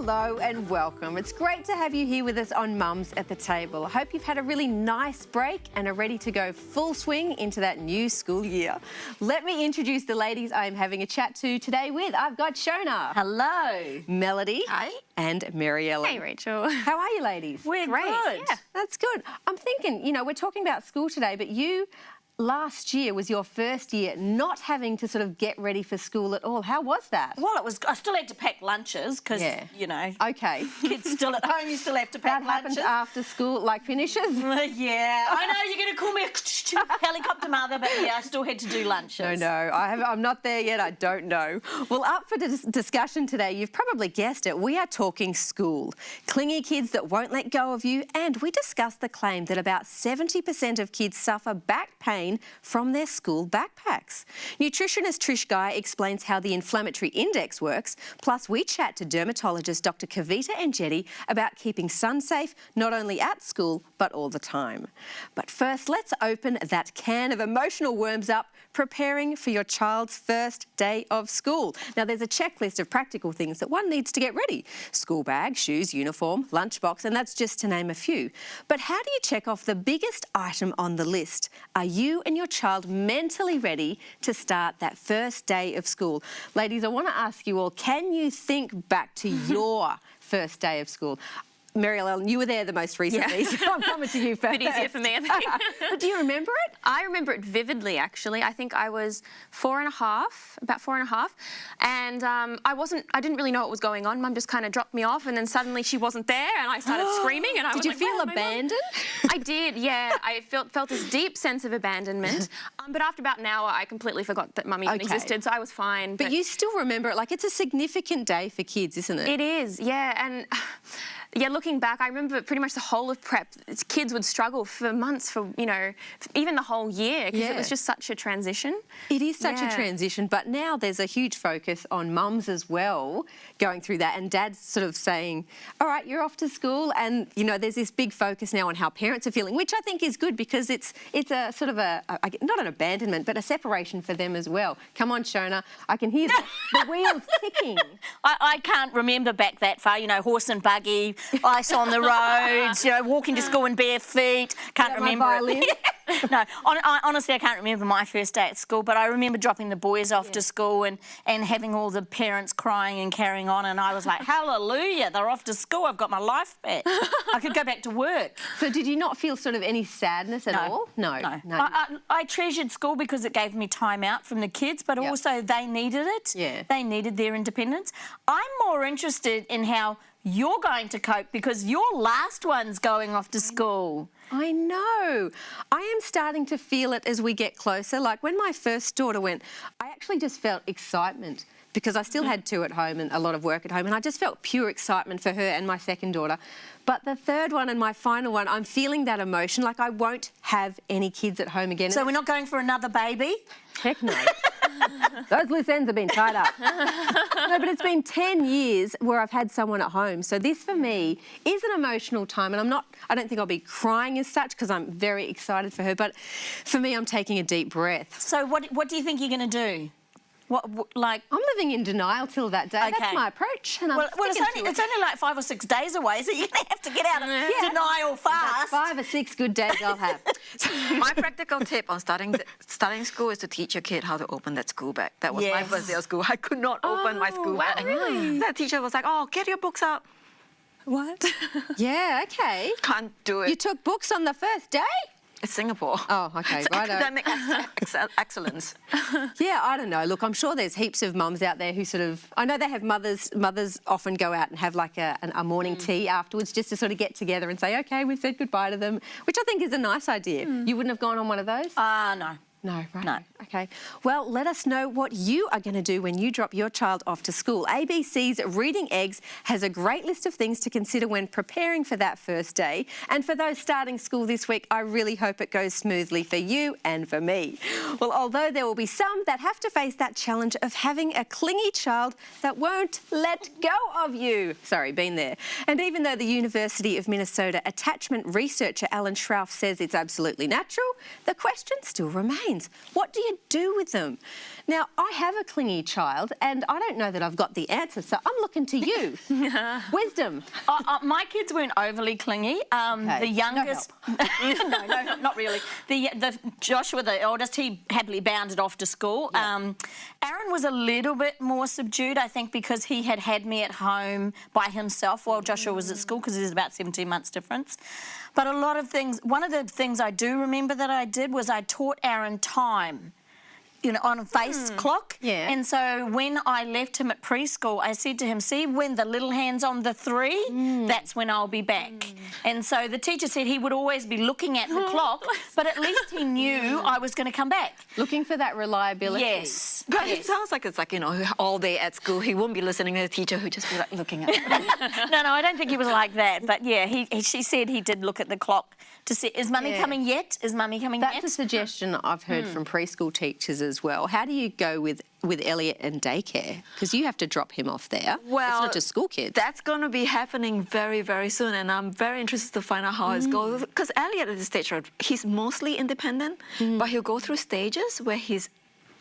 Hello and welcome. It's great to have you here with us on Mums at the Table. I hope you've had a really nice break and are ready to go full swing into that new school year. Let me introduce the ladies I'm having a chat to today with. I've got Shona. Hello. Melody. Hi. And Mary Ellen. Hey, Rachel. How are you, ladies? We're great. good. Yeah, that's good. I'm thinking, you know, we're talking about school today, but last year was your first year not having to sort of get ready for school at all. How was that? Well, I still had to pack lunches because, you know, okay, kids still at home, you still have to pack lunches. That happens after school, like finishes? Yeah, I know you're going to call me a helicopter mother, but yeah, I still had to do lunches. No, I'm not there yet, I don't know. Well, up for discussion today, you've probably guessed it, we are talking school. Clingy kids that won't let go of you, and we discuss the claim that about 70% of kids suffer back pain from their school backpacks. Nutritionist Trish Guy explains how the inflammatory index works, plus we chat to dermatologist Dr Kavita Enjeti about keeping sun safe not only at school but all the time. But first, let's open that can of emotional worms up, preparing for your child's first day of school. Now, there's a checklist of practical things that one needs to get ready. School bag, shoes, uniform, lunchbox, and that's just to name a few. But how do you check off the biggest item on the list? Are you and your child mentally ready to start that first day of school? Ladies, I want to ask you all, can you think back to your first day of school? Mary Ellen, you were there the most recently, so I'm coming to you first. A bit easier for me, I think. But do you remember it? I remember it vividly, actually. I think I was about four and a half, and I didn't really know what was going on. Mum just kind of dropped me off, and then suddenly she wasn't there, and I started screaming, and I was like, Did you feel abandoned? I did, yeah. I felt this deep sense of abandonment, but after about an hour, I completely forgot that Mum even existed, so I was fine. But you still remember it, like it's a significant day for kids, isn't it? It is, yeah, and... Yeah, looking back, I remember pretty much the whole of prep. Kids would struggle for months, for, you know, even the whole year, because it was just such a transition. It is such a transition, but now there's a huge focus on mums as well going through that, and dads sort of saying, all right, you're off to school, and, you know, there's this big focus now on how parents are feeling, which I think is good because it's a sort of not an abandonment, but a separation for them as well. Come on, Shona, I can hear the wheels ticking. I can't remember back that far, you know, horse and buggy, ice on the roads, you know, walking to school in bare feet. Can't remember it. No, honestly, I can't remember my first day at school, but I remember dropping the boys off to school and having all the parents crying and carrying on, and I was like, hallelujah, they're off to school, I've got my life back. I could go back to work. So did you not feel sort of any sadness at all? No. I treasured school because it gave me time out from the kids, but also they needed it. Yeah. They needed their independence. I'm more interested in how you're going to cope because your last one's going off to school. I know. I am starting to feel it as we get closer. Like when my first daughter went, I actually just felt excitement because I still had two at home and a lot of work at home, and I just felt pure excitement for her and my second daughter. But the third one and my final one, I'm feeling that emotion, like I won't have any kids at home again. So we're not going for another baby? Heck no. Those loose ends have been tied up. No, but it's been 10 years where I've had someone at home. So this for me is an emotional time, and I don't think I'll be crying as such because I'm very excited for her, but for me, I'm taking a deep breath. So what do you think you're going to do? I'm living in denial till that day. That's my approach. And it's only like 5 or 6 days away, so you're going to have to get out of denial fast. That's 5 or 6 good days I'll have. My practical tip on starting school is to teach your kid how to open that school bag. That was my first day of school. I could not open my school bag. Really? That teacher was like, oh, get your books out. What? Yeah, okay. Can't do it. You took books on the first day? It's Singapore. Oh, okay. It's academic excellence. Yeah, I don't know. Look, I'm sure there's heaps of mums out there who sort of... I know they have mothers often go out and have like a morning tea afterwards just to sort of get together and say, OK, we've said goodbye to them, which I think is a nice idea. You wouldn't have gone on one of those? No. No, right. No. OK. Well, let us know what you are going to do when you drop your child off to school. ABC's Reading Eggs has a great list of things to consider when preparing for that first day. And for those starting school this week, I really hope it goes smoothly for you and for me. Well, although there will be some that have to face that challenge of having a clingy child that won't let go of you. Sorry, been there. And even though the University of Minnesota attachment researcher Alan Schrauf says it's absolutely natural, the question still remains. brains. What do you do with them? Now, I have a clingy child, and I don't know that I've got the answer, so I'm looking to you. Wisdom. My kids weren't overly clingy. Okay. The youngest, no, not really. The Joshua, the eldest, he happily bounded off to school. Yeah. Aaron was a little bit more subdued, I think, because he had me at home by himself while Joshua was at school, because there's about 17 months difference. But a lot of things, one of the things I do remember that I did was I taught Aaron time, you know, on a face clock. Yeah. And so when I left him at preschool, I said to him, see, when the little hand's on the 3, that's when I'll be back. And so the teacher said he would always be looking at the clock, but at least he knew I was going to come back. Looking for that reliability. Yes. But it sounds like it's like, you know, all day at school, he won't be listening to the teacher, who just be like looking at him. No, I don't think he was like that. But yeah, she said he did look at the clock to see, is Mummy coming yet? Is Mummy coming yet? That's a suggestion I've heard from preschool teachers as well. How do you go with Elliot and daycare? Because you have to drop him off there. Well, it's not just school kids. That's going to be happening very, very soon, and I'm very interested to find out how it goes. Because Elliot at this stage, he's mostly independent, but he'll go through stages where he's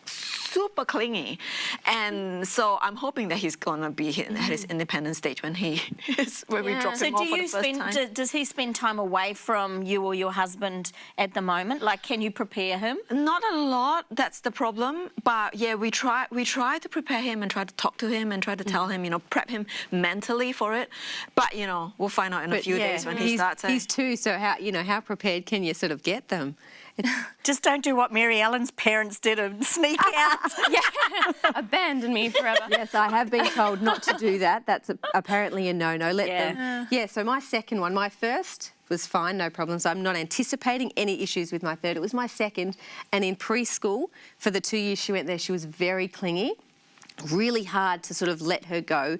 super clingy, and so I'm hoping that he's gonna be at his independent stage when we drop So him off for the first time. does he spend time away from you or your husband at the moment? Like, can you prepare him? Not a lot. That's the problem. But yeah, we try to prepare him and try to talk to him and try to tell him, you know, prep him mentally for it. But you know, we'll find out in a few days when he starts. He's 2, so how prepared can you sort of get them? Just don't do what Mary Ellen's parents did and sneak out. Abandon me forever. Yes, I have been told not to do that. That's apparently a no-no. Let them. Yeah, so my second one, my first was fine, no problems. I'm not anticipating any issues with my third. It was my second. And in preschool, for the 2 years she went there, she was very clingy, really hard to sort of let her go.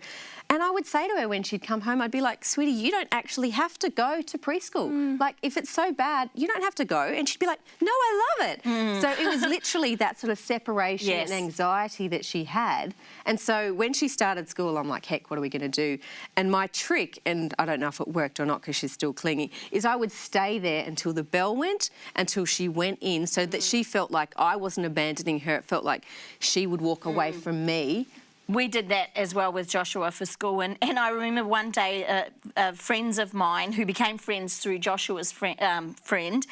And I would say to her when she'd come home, I'd be like, sweetie, you don't actually have to go to preschool. Like, if it's so bad, you don't have to go. And she'd be like, no, I love it. So it was literally that sort of separation and anxiety that she had. And so when she started school, I'm like, heck, what are we going to do? And my trick, and I don't know if it worked or not because she's still clingy, is I would stay there until the bell went, until she went in, so that she felt like I wasn't abandoning her. It felt like she would walk away from me. We did that as well with Joshua for school. And I remember one day, friends of mine who became friends through Joshua's friend,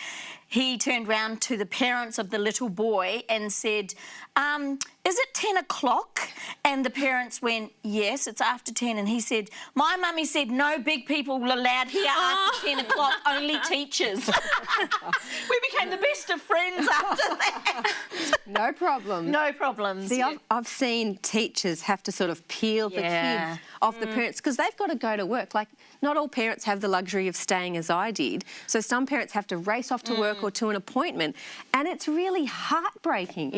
he turned round to the parents of the little boy and said, is it 10 o'clock? And the parents went, yes, it's after 10. And he said, my mummy said no big people allowed here after 10 o'clock, only teachers. We became the best of friends after that. No problem. No problems. See, I've seen teachers have to sort of peel the kids off the parents because they've got to go to work. Like, not all parents have the luxury of staying as I did. So some parents have to race off to work or to an appointment. And it's really heartbreaking.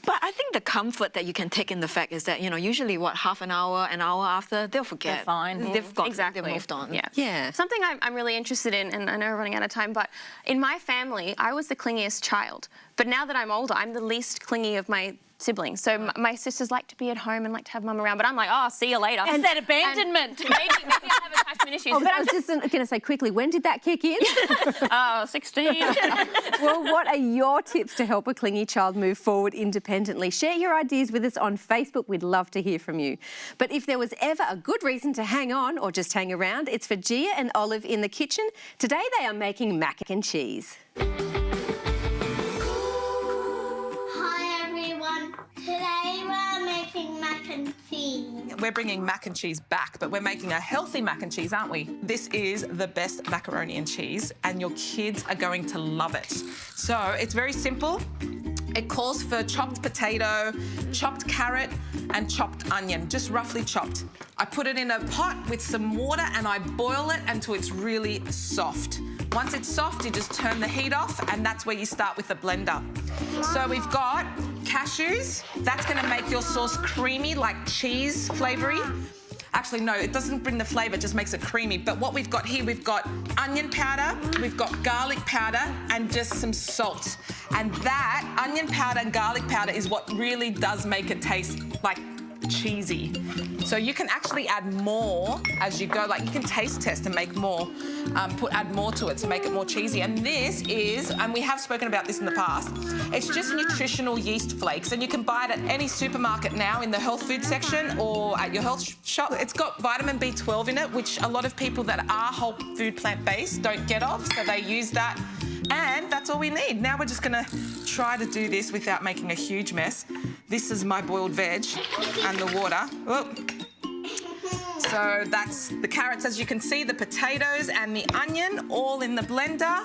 But I think the comfort that you can take in the fact is that, you know, usually, half an hour after, they'll forget. They're fine. Exactly. They've moved on. Yeah. Something I'm really interested in, and I know we're running out of time, but in my family, I was the clingiest child. But now that I'm older, I'm the least clingy of my siblings. So my sisters like to be at home and like to have mum around, but I'm like, oh, see you later. It's that abandonment. Maybe I have attachment issues. But I was just going to say quickly, when did that kick in? 16. Well, what are your tips to help a clingy child move forward independently? Share your ideas with us on Facebook. We'd love to hear from you. But if there was ever a good reason to hang on or just hang around, it's for Gia and Olive in the kitchen. Today they are making mac and cheese. Today we're making mac and cheese. We're bringing mac and cheese back, but we're making a healthy mac and cheese, aren't we? This is the best macaroni and cheese, and your kids are going to love it. So it's very simple. It calls for chopped potato, chopped carrot, and chopped onion, just roughly chopped. I put it in a pot with some water and I boil it until it's really soft. Once it's soft, you just turn the heat off, and that's where you start with the blender. So we've got cashews. That's going to make your sauce creamy, like cheese flavoury. Actually, no, it doesn't bring the flavour, it just makes it creamy. But what we've got here, we've got onion powder, we've got garlic powder, and just some salt. And that onion powder and garlic powder is what really does make it taste like cheesy. So you can actually add more as you go. Like you can taste test and make more, add more to it to make it more cheesy. And this is, and we have spoken about this in the past, it's just nutritional yeast flakes, and you can buy it at any supermarket now in the health food section or at your health shop. It's got vitamin B12 in it, which a lot of people that are whole food plant-based don't get off, so they use that. And that's all we need. Now we're just gonna try to do this without making a huge mess. This is my boiled veg and the water. Oh. So that's the carrots, as you can see, the potatoes and the onion all in the blender.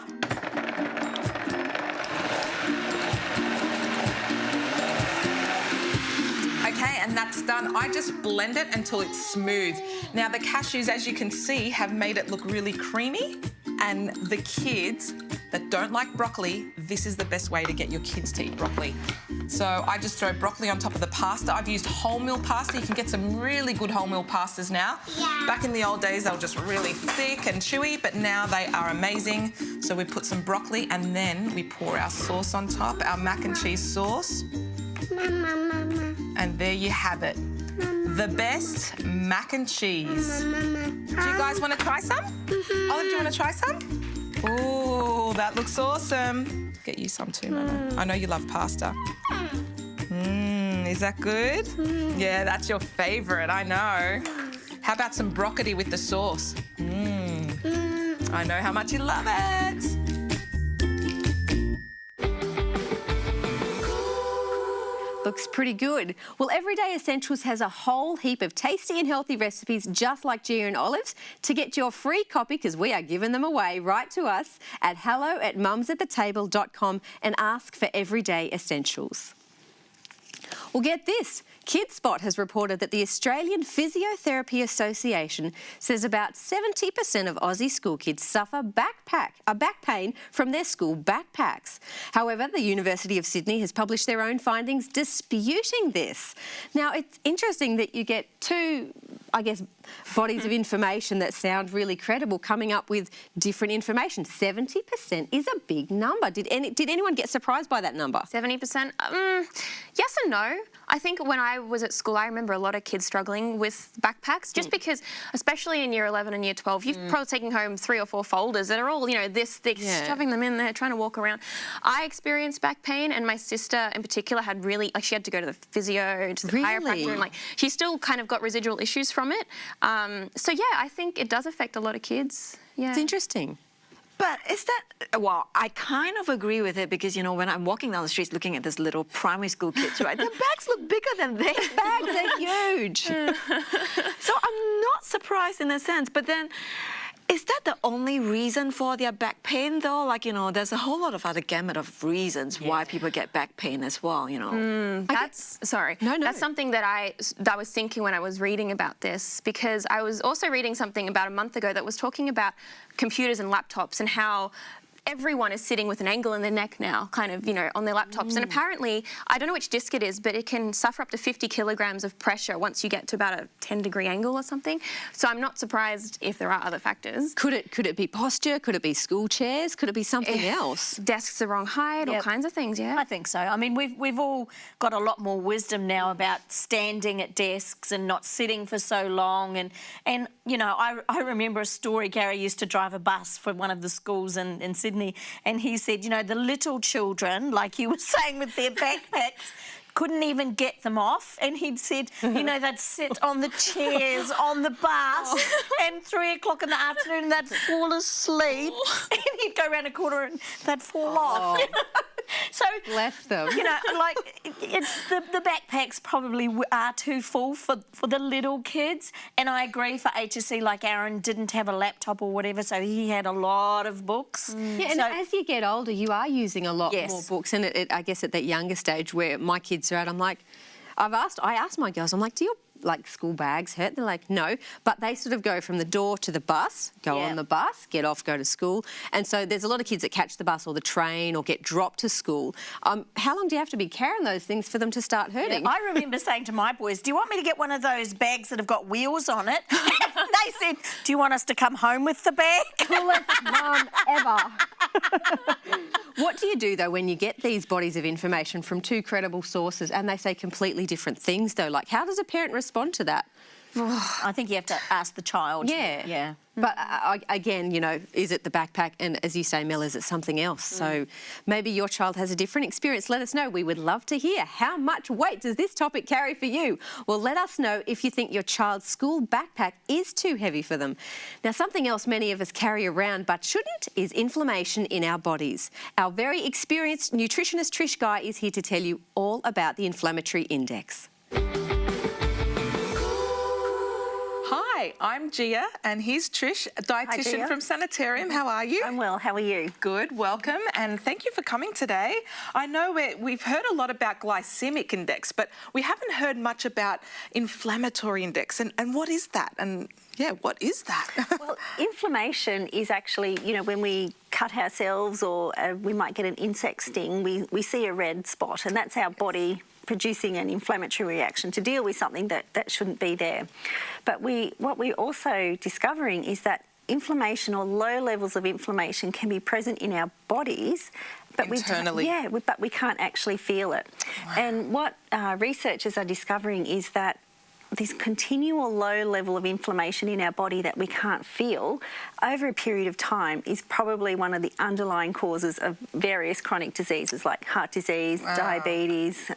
Okay, and that's done. I just blend it until it's smooth. Now the cashews, as you can see, have made it look really creamy, and the kids that don't like broccoli, this is the best way to get your kids to eat broccoli. So I just throw broccoli on top of the pasta. I've used wholemeal pasta. You can get some really good wholemeal pastas now. Yeah. Back in the old days, they were just really thick and chewy, but now they are amazing. So we put some broccoli and then we pour our sauce on top, our mac and cheese sauce. Mama. And there you have it. The best mac and cheese. Do you guys want to try some? Olive, do you want to try some? Oh, that looks awesome. Get you some too, Mama. I know you love pasta. Is that good? Yeah, that's your favourite, I know. How about some broccoli with the sauce? I know how much you love it. Looks pretty good. Well, Everyday Essentials has a whole heap of tasty and healthy recipes just like Gia and Olive's. To get your free copy, because we are giving them away, write to us at hello@mumsathetable.com and ask for Everyday Essentials. Well, get this. KidSpot has reported that the Australian Physiotherapy Association says about 70% of Aussie school kids suffer back pain from their school backpacks. However, the University of Sydney has published their own findings disputing this. Now, it's interesting that you get two, I guess, bodies of information that sound really credible coming up with different information. 70% is a big number. Did anyone get surprised by that number? 70%? Yes and no. I think when I was at school, I remember a lot of kids struggling with backpacks, just because, especially in year 11 and year 12, you've probably taken home 3 or 4 folders that are all, you know, this thick, shoving them in there, trying to walk around. I experienced back pain, and my sister in particular had really, like, she had to go to the physio, to the chiropractor, and like, she still kind of got residual issues from it. So yeah, I think it does affect a lot of kids. Yeah. It's interesting. But is that, well, I kind of agree with it because, you know, when I'm walking down the streets looking at this little primary school kids, right, their bags look bigger than their bags. They're huge. So I'm not surprised in a sense, but then is that the only reason for their back pain though? Like, you know, there's a whole lot of other gamut of reasons why people get back pain as well, you know. That's That's something that I was thinking when I was reading about this, because I was also reading something about a month ago that was talking about computers and laptops and how everyone is sitting with an angle in their neck now, kind of, you know, on their laptops. And apparently, I don't know which disc it is, but it can suffer up to 50 kilograms of pressure once you get to about a 10-degree angle or something. So I'm not surprised if there are other factors. Could it be posture? Could it be school chairs? Could it be something else? Desks the wrong height, all kinds of things, I think so. I mean, we've all got a lot more wisdom now about standing at desks and not sitting for so long. And you know, I remember a story. Gary used to drive a bus for one of the schools in Sydney, and he said, you know, the little children, like you were saying with their backpacks, couldn't even get them off. And he'd said, you know, they'd sit on the chairs on the bus and 3 o'clock in the afternoon they'd fall asleep and he'd go around a corner and they'd fall off. So, bless them. You know, like, it's the backpacks probably are too full for the little kids. And I agree, for HSC, like Aaron didn't have a laptop or whatever, so he had a lot of books. Yeah, and as you get older, you are using a lot more books. And I guess at that younger stage where my kids are at, I'm like, I asked my girls, I'm like, do your school bags hurt? They're like, no. But they sort of go from the door to the bus, go on the bus, get off, go to school. And so there's a lot of kids that catch the bus or the train or get dropped to school. How long do you have to be carrying those things for them to start hurting? Yeah, I remember saying to my boys, do you want me to get one of those bags that have got wheels on it? They said, do you want us to come home with the bag? Coolest mum ever. What do you do, though, when you get these bodies of information from two credible sources and they say completely different things, though? Like, how does a parent respond to that? I think you have to ask the child. Yeah. Yeah. But again, you know, is it the backpack? And as you say, Mel, is it something else? So maybe your child has a different experience. Let us know. We would love to hear. How much weight does this topic carry for you? Well, let us know if you think your child's school backpack is too heavy for them. Now, something else many of us carry around but shouldn't is inflammation in our bodies. Our very experienced nutritionist Trish Guy is here to tell you all about the inflammatory index. Hi, I'm Gia, and here's Trish, a dietitian Gia. from Sanitarium. How are you? I'm well. How are you? Good, welcome, and thank you for coming today. I know we've heard a lot about glycemic index, but we haven't heard much about inflammatory index. And what is that? And yeah, what is that? Well, inflammation is actually, you know, when we cut ourselves or we might get an insect sting, we see a red spot, and that's our body producing an inflammatory reaction to deal with something that shouldn't be there. But what we're also discovering is that inflammation or low levels of inflammation can be present in our bodies, but Internally. but we can't actually feel it. Wow. And what researchers are discovering is that this continual low level of inflammation in our body that we can't feel over a period of time is probably one of the underlying causes of various chronic diseases like heart disease, diabetes,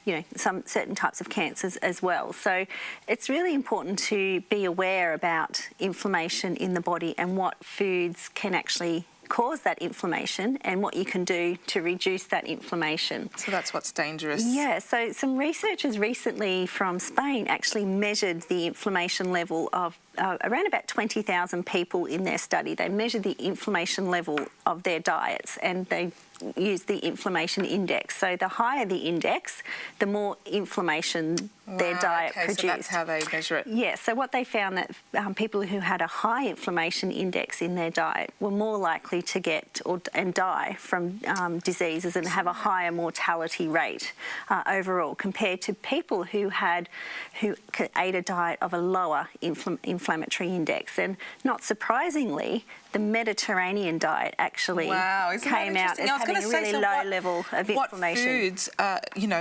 you know, some certain types of cancers as well. So it's really important to be aware about inflammation in the body and what foods can actually cause that inflammation and what you can do to reduce that inflammation. So that's what's dangerous. Yeah, so some researchers recently from Spain actually measured the inflammation level of around about 20,000 people in their study. They measured the inflammation level of their diets and they used the inflammation index. So the higher the index, the more inflammation their diet produced. So that's how they measure it. Yeah, so what they found that people who had a high inflammation index in their diet were more likely to get and die from diseases and have a higher mortality rate overall compared to people who ate a diet of a lower inflammatory index. And not surprisingly, the Mediterranean diet actually came out as having a really low level of inflammation.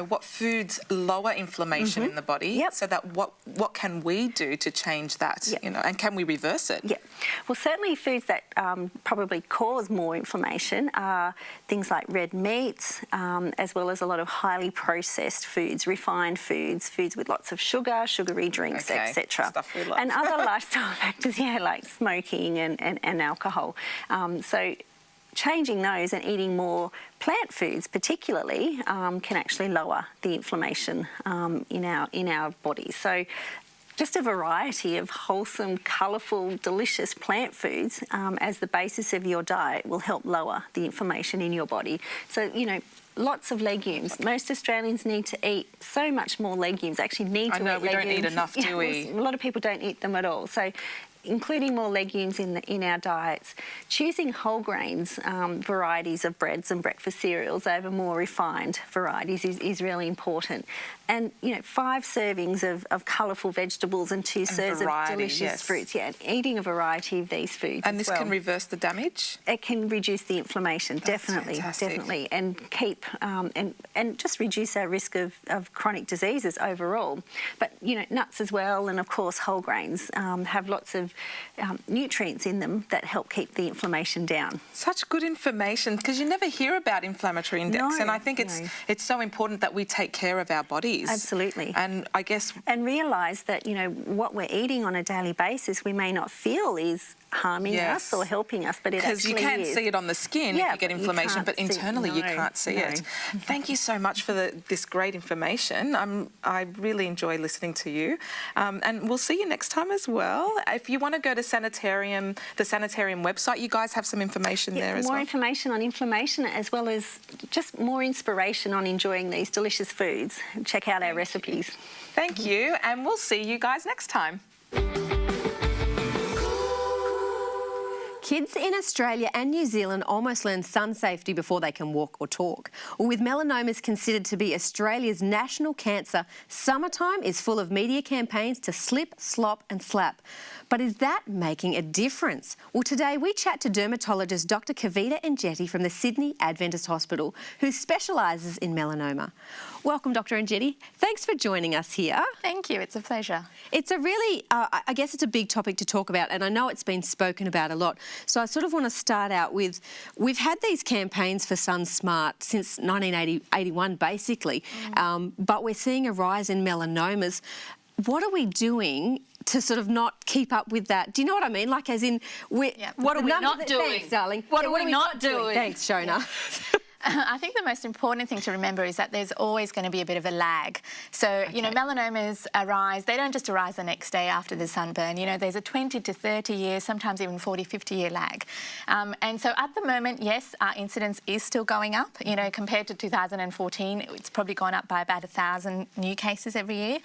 What foods lower inflammation in the body? Yep. So that what can we do to change that? Yep. You know, and can we reverse it? Yeah. Well, certainly foods that probably cause more inflammation are things like red meats, as well as a lot of highly processed foods, refined foods, foods with lots of sugar, sugary drinks, etc. Stuff we love. And other lifestyle factors, like smoking and alcohol. So changing those and eating more plant foods particularly can actually lower the inflammation in our bodies. So just a variety of wholesome, colourful, delicious plant foods as the basis of your diet will help lower the inflammation in your body. So, you know, lots of legumes. Most Australians need to eat so much more legumes, actually need to eat legumes. I know, we don't eat enough, do we? A lot of people don't eat them at all. So including more legumes in our diets, choosing whole grains varieties of breads and breakfast cereals over more refined varieties is really important. And, 5 servings of colourful vegetables and 2 serves of delicious fruits. Yeah, eating a variety of these foods. And this can reverse the damage? It can reduce the inflammation, definitely, and keep and just reduce our risk of chronic diseases overall. But, nuts as well, and of course whole grains have lots of nutrients in them that help keep the inflammation down. Such good information, because you never hear about inflammatory index, and I think it's so important that we take care of our bodies. Absolutely. And I guess... And realise that, what we're eating on a daily basis we may not feel is harming us or helping us, but it actually is. Because you can see it on the skin if you get inflammation, but internally you can't see it. Thank you so much for this great information. I really enjoy listening to you. And we'll see you next time as well. If you want to go to Sanitarium, the Sanitarium website, you guys have some information there as well. More information on inflammation, as well as just more inspiration on enjoying these delicious foods. Check out our recipes. Thank you, and we'll see you guys next time. Kids in Australia and New Zealand almost learn sun safety before they can walk or talk. With melanomas considered to be Australia's national cancer, summertime is full of media campaigns to slip, slop and slap. But is that making a difference? Well, today we chat to dermatologist Dr Kavita Enjeti from the Sydney Adventist Hospital, who specialises in melanoma. Welcome, Dr Enjeti. Thanks for joining us here. Thank you, it's a pleasure. It's a really, I guess it's a big topic to talk about, and I know it's been spoken about a lot. So I sort of want to start out with, we've had these campaigns for Sun Smart since 1981, basically, but we're seeing a rise in melanomas. What are we doing to sort of not keep up with that? Do you know what I mean? Like, as in, what are we not doing? Thanks, darling. What are we not doing? Thanks, Shona. Yeah. I think the most important thing to remember is that there's always going to be a bit of a lag. So, you know, melanomas arise, they don't just arise the next day after the sunburn. You know, there's a 20 to 30 years, sometimes even 40, 50-year lag. And so at the moment, yes, our incidence is still going up. You know, compared to 2014, it's probably gone up by about 1,000 new cases every year.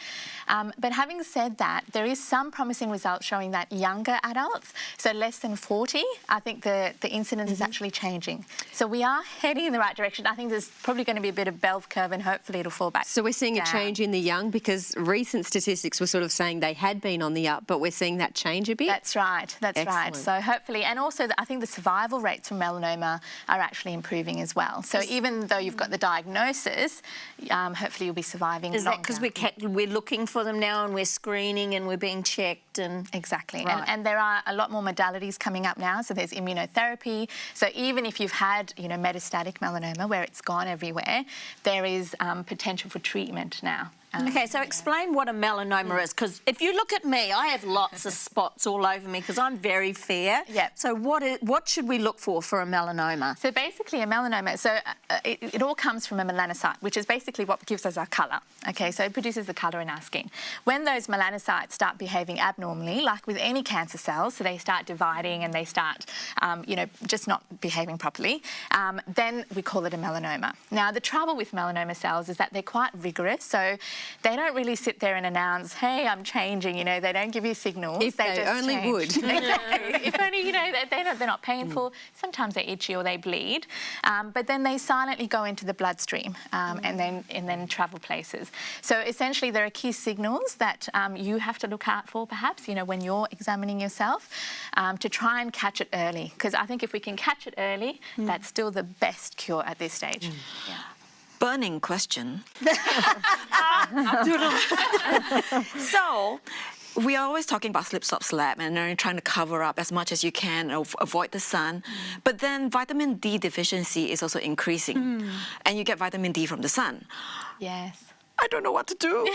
But having said that, there is some promising results showing that younger adults, so less than 40, I think the incidence is actually changing. So we are heading in the right direction. I think there's probably going to be a bit of bell curve and hopefully it'll fall back. So we're seeing a change in the young, because recent statistics were sort of saying they had been on the up, but we're seeing that change a bit? That's right, that's right. So hopefully, and also I think the survival rates from melanoma are actually improving as well. So even though you've got the diagnosis, hopefully you'll be surviving Is that because we're looking for them now and we're screening and we're being checked? And exactly. Right. And there are a lot more modalities coming up now. So there's immunotherapy. So even if you've had, you know, metastatic melanoma where it's gone everywhere, there is potential for treatment now. Okay, so explain what a melanoma is, because if you look at me, I have lots of spots all over me because I'm very fair. Yep. So what should we look for a melanoma? So basically a melanoma, it all comes from a melanocyte, which is basically what gives us our colour. Okay, so it produces the colour in our skin. When those melanocytes start behaving abnormally, like with any cancer cells, so they start dividing and they start, you know, just not behaving properly, then we call it a melanoma. Now, the trouble with melanoma cells is that they're quite rigorous, so they don't really sit there and announce, hey, I'm changing, you know, they don't give you signals. If they just only change. would. Exactly. If only, you know, they're not painful. Sometimes they're itchy or they bleed. But then they silently go into the bloodstream and then travel places. So essentially there are key signals that you have to look out for, perhaps, you know, when you're examining yourself, to try and catch it early. Because I think if we can catch it early, that's still the best cure at this stage. Yeah. Burning question. So, we are always talking about slip, slop, slap, and you're trying to cover up as much as you can, avoid the sun. But then vitamin D deficiency is also increasing, and you get vitamin D from the sun. Yes. I don't know what to do.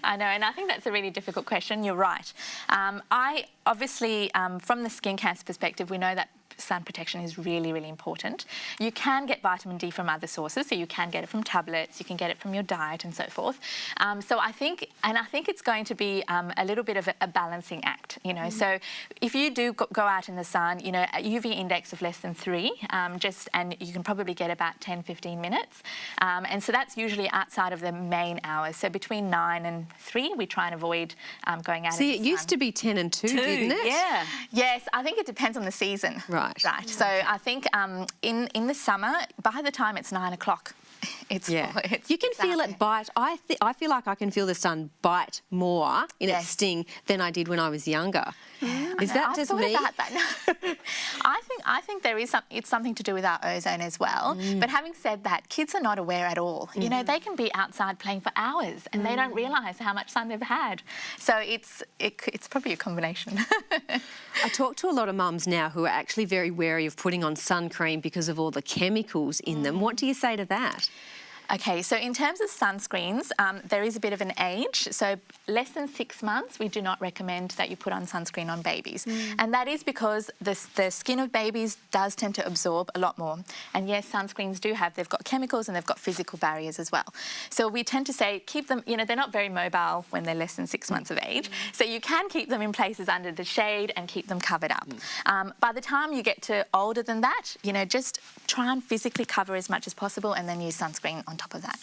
I know, and I think that's a really difficult question. You're right. I obviously, from the skin cancer perspective, we know that sun protection is really, really important. You can get vitamin D from other sources, so you can get it from tablets, you can get it from your diet and so forth. So I think it's going to be a little bit of a balancing act, you know. So if you do go out in the sun, you know, a UV index of less than 3, and you can probably get about 10, 15 minutes. And so that's usually outside of the main hours. So between 9 and 3, we try and avoid going out in the sun. See, it used to be 10 and 2, didn't it? Yeah. Yes, I think it depends on the season. Right. Right. So I think in the summer, by the time it's 9 o'clock, it's you can feel it bite. I feel like I can feel the sun bite more in its sting than I did when I was younger. Is that just me? About that. No. I think there is it's something to do with our ozone as well. But having said that, kids are not aware at all. You know, they can be outside playing for hours and they don't realise how much sun they've had. So it's probably a combination. I talk to a lot of mums now who are actually very wary of putting on sun cream because of all the chemicals in them. What do you say to that? Okay, so in terms of sunscreens, there is a bit of an age. So less than 6 months, we do not recommend that you put on sunscreen on babies. And that is because the skin of babies does tend to absorb a lot more. And yes, sunscreens they've got chemicals and they've got physical barriers as well. So we tend to say keep them, you know, they're not very mobile when they're less than 6 months of age. So you can keep them in places under the shade and keep them covered up. By the time you get to older than that, you know, just try and physically cover as much as possible and then use sunscreen on top of that.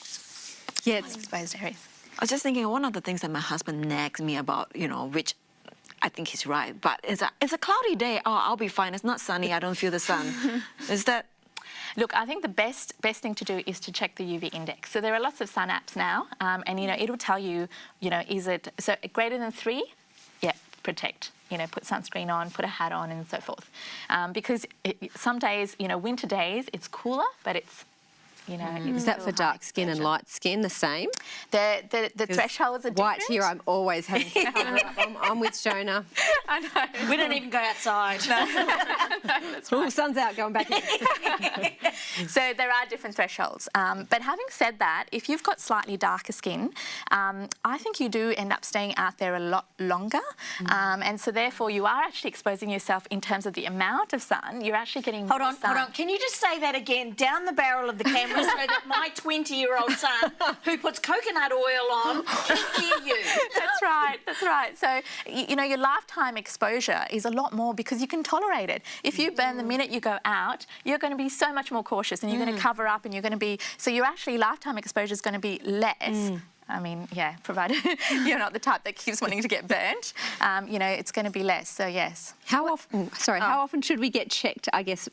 Yeah, Exposed areas. I was just thinking, one of the things that my husband nags me about, you know, which I think he's right. But it's a cloudy day. Oh, I'll be fine. It's not sunny. I don't feel the sun. Is that? Look, I think the best thing to do is to check the UV index. So there are lots of sun apps now, and it'll tell you, is it so greater than 3? Yeah, protect. Put sunscreen on, put a hat on, and so forth. Because some days, winter days, it's cooler, but it's Is that for dark skin and light skin the same? The thresholds are different. White here, I'm always having to cover up. I'm with Shona. I know. We don't even go outside. Oh, sun's out, going back in. So there are different thresholds. But having said that, if you've got slightly darker skin, I think you do end up staying out there a lot longer. And so therefore you are actually exposing yourself in terms of the amount of sun. You're actually getting Hold more on, sun. hold on. Can you just say that again down the barrel of the camera so that my 20-year-old son, who puts coconut oil on, can hear you? That's right. So, your lifetime exposure is a lot more because you can tolerate it. If you burn the minute you go out, you're going to be so much more cautious and you're going to cover up and you're going to be... So your actually lifetime exposure is going to be less. I mean, yeah, provided you're not the type that keeps wanting to get burnt, it's going to be less, so yes. How often should we get checked, I guess,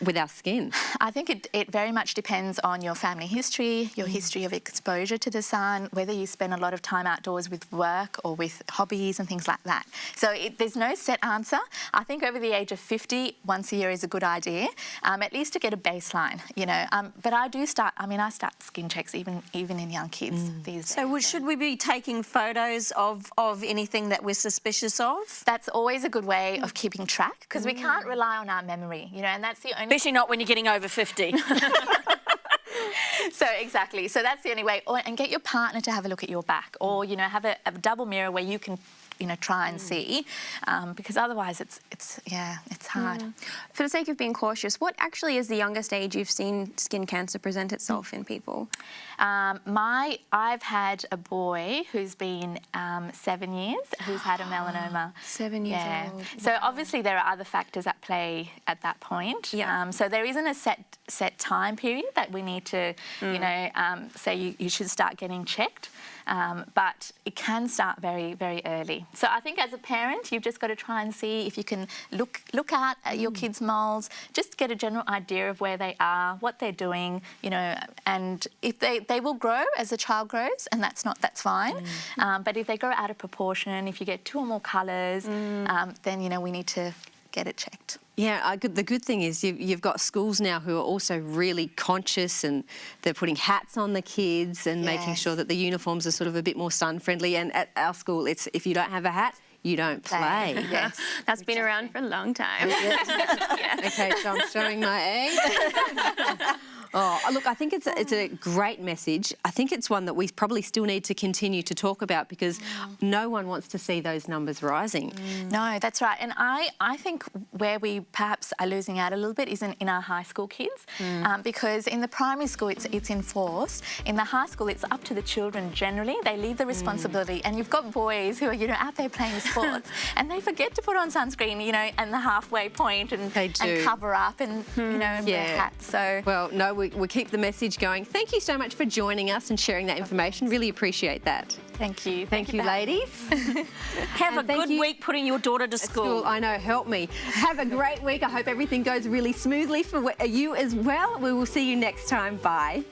with our skin? I think it very much depends on your family history, your history of exposure to the sun, whether you spend a lot of time outdoors with work or with hobbies and things like that. So there's no set answer. I think over the age of 50, once a year is a good idea, at least to get a baseline, But I start skin checks even in young kids these days. So should we be taking photos of anything that we're suspicious of? That's always a good way of keeping track because we can't rely on our memory, and that's the only... Especially not when you're getting over 50. So exactly. So that's the only way. And get your partner to have a look at your back or, have a double mirror where you can try and see, because otherwise it's hard. For the sake of being cautious, what actually is the youngest age you've seen skin cancer present itself in people? I've had a boy who's been 7 years who's had a melanoma. 7 years old. So obviously there are other factors at play at that point. Yeah. So there isn't a set time period that we need to, say you should start getting checked. But it can start very, very early. So I think as a parent, you've just got to try and see if you can look out at your kids' moles, just get a general idea of where they are, what they're doing, and if they will grow as the child grows, and that's fine. But if they grow out of proportion, if you get 2 or more colours, then, we need to get it checked. Yeah, the good thing is you've got schools now who are also really conscious and they're putting hats on the kids and making sure that the uniforms are sort of a bit more sun-friendly. And at our school, it's if you don't have a hat, you don't play. Yes. That's been around for a long time. Okay, so I'm showing my age. Oh, look, I think it's a great message. I think it's one that we probably still need to continue to talk about because no one wants to see those numbers rising. No, that's right. And I think where we perhaps are losing out a little bit is in our high school kids because in the primary school it's enforced. In the high school it's up to the children generally. They leave the responsibility and you've got boys who are, out there playing sports and they forget to put on sunscreen, and the halfway point and cover up and, and wear hats. So... Well, no, we keep the message going. Thank you so much for joining us and sharing that information. Really appreciate that. Thank you. Thank you, ladies. Have a good week putting your daughter to school. I know, help me. Have a great week. I hope everything goes really smoothly for you as well. We will see you next time. Bye.